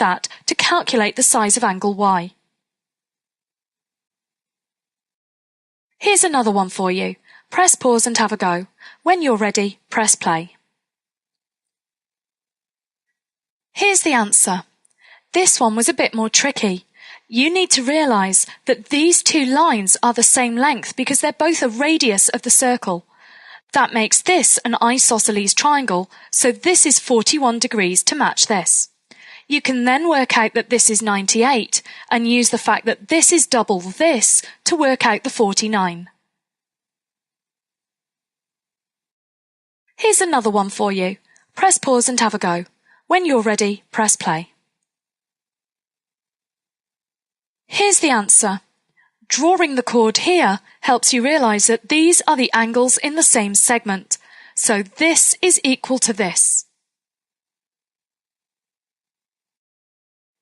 that to calculate the size of angle Y. Here's another one for you. Press pause and have a go. When you're ready, press play. Here's the answer. This one was a bit more tricky. You need to realise that these two lines are the same length because they're both a radius of the circle. That makes this an isosceles triangle, so this is 41 degrees to match this. You can then work out that this is 98 and use the fact that this is double this to work out the 49. Here's another one for you. Press pause and have a go. When you're ready, press play. Here's the answer. Drawing the chord here helps you realise that these are the angles in the same segment, so this is equal to this.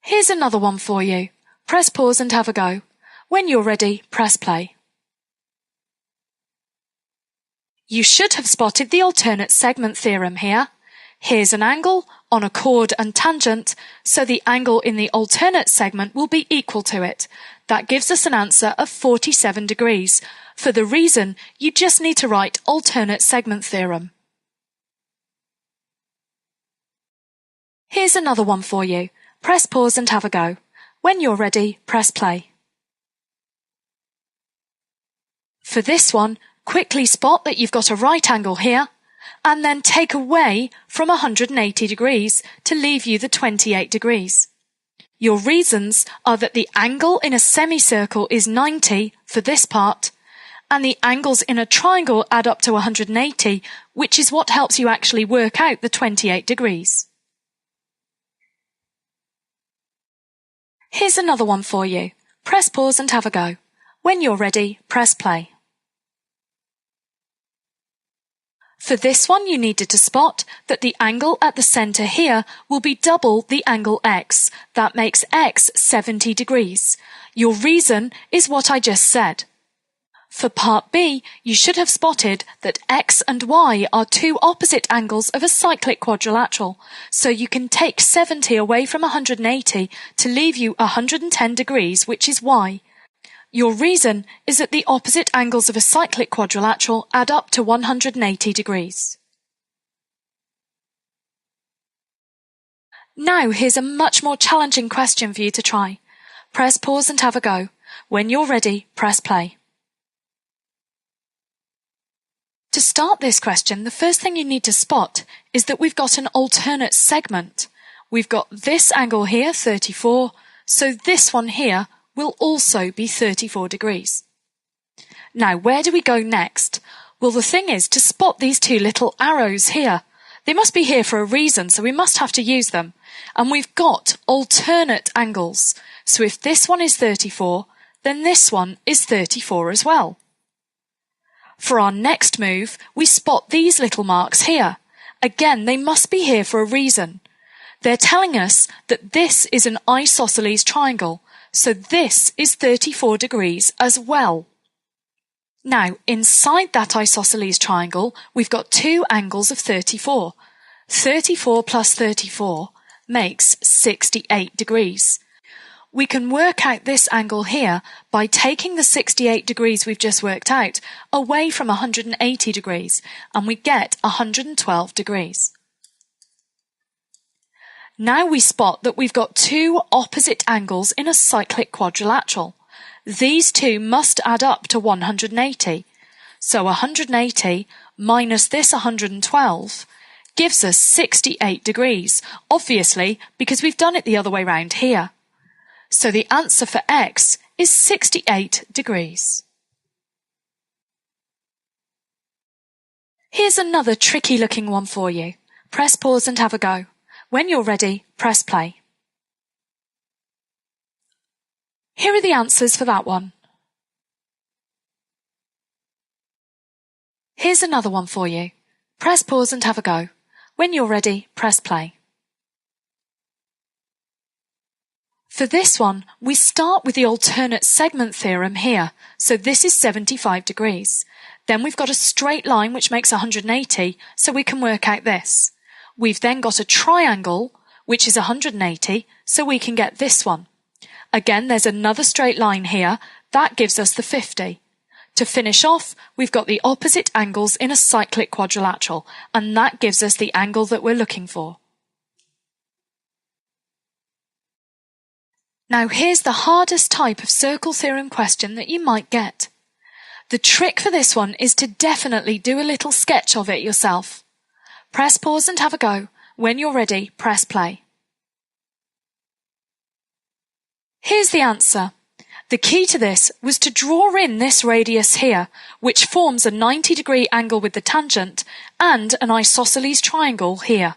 Here's another one for you. Press pause and have a go. When you're ready, press play. You should have spotted the alternate segment theorem here. Here's an angle on a chord and tangent, so the angle in the alternate segment will be equal to it. That gives us an answer of 47 degrees. For the reason, you just need to write alternate segment theorem. Here's another one for you. Press pause and have a go. When you're ready, press play. For this one, quickly spot that you've got a right angle here, and then take away from 180 degrees to leave you the 28 degrees. Your reasons are that the angle in a semicircle is 90 for this part, and the angles in a triangle add up to 180, which is what helps you actually work out the 28 degrees. Here's another one for you. Press pause and have a go. When you're ready, press play. For this one, you needed to spot that the angle at the centre here will be double the angle x. That makes x 70 degrees. Your reason is what I just said. For part B, you should have spotted that x and y are two opposite angles of a cyclic quadrilateral, so you can take 70 away from 180 to leave you 110 degrees, which is y. Your reason is that the opposite angles of a cyclic quadrilateral add up to 180 degrees. Now here's a much more challenging question for you to try. Press pause and have a go. When you're ready, press play. To start this question, the first thing you need to spot is that we've got an alternate segment. We've got this angle here, 34, so this one here will also be 34 degrees. Now, where do we go next? Well, the thing is to spot these two little arrows here. They must be here for a reason, so we must have to use them. And we've got alternate angles. So if this one is 34, then this one is 34 as well. For our next move, we spot these little marks here. Again, they must be here for a reason. They're telling us that this is an isosceles triangle, so this is 34 degrees as well. Now, inside that isosceles triangle, we've got two angles of 34. 34 plus 34 makes 68 degrees. We can work out this angle here by taking the 68 degrees we've just worked out away from 180 degrees, and we get 112 degrees. Now we spot that we've got two opposite angles in a cyclic quadrilateral. These two must add up to 180. So 180 minus this 112 gives us 68 degrees, obviously because we've done it the other way round here. So the answer for x is 68 degrees. Here's another tricky looking one for you. Press pause and have a go. When you're ready, press play. Here are the answers for that one. Here's another one for you. Press pause and have a go. When you're ready, press play. For this one, we start with the alternate segment theorem here, so this is 75 degrees. Then we've got a straight line which makes 180, so we can work out this. We've then got a triangle which is 180, so we can get this one. Again, there's another straight line here. That gives us the 50. To finish off, we've got the opposite angles in a cyclic quadrilateral, and that gives us the angle that we're looking for. Now here's the hardest type of circle theorem question that you might get. The trick for this one is to definitely do a little sketch of it yourself. Press pause and have a go. When you're ready, press play. Here's the answer. The key to this was to draw in this radius here, which forms a 90-degree angle with the tangent, and an isosceles triangle here.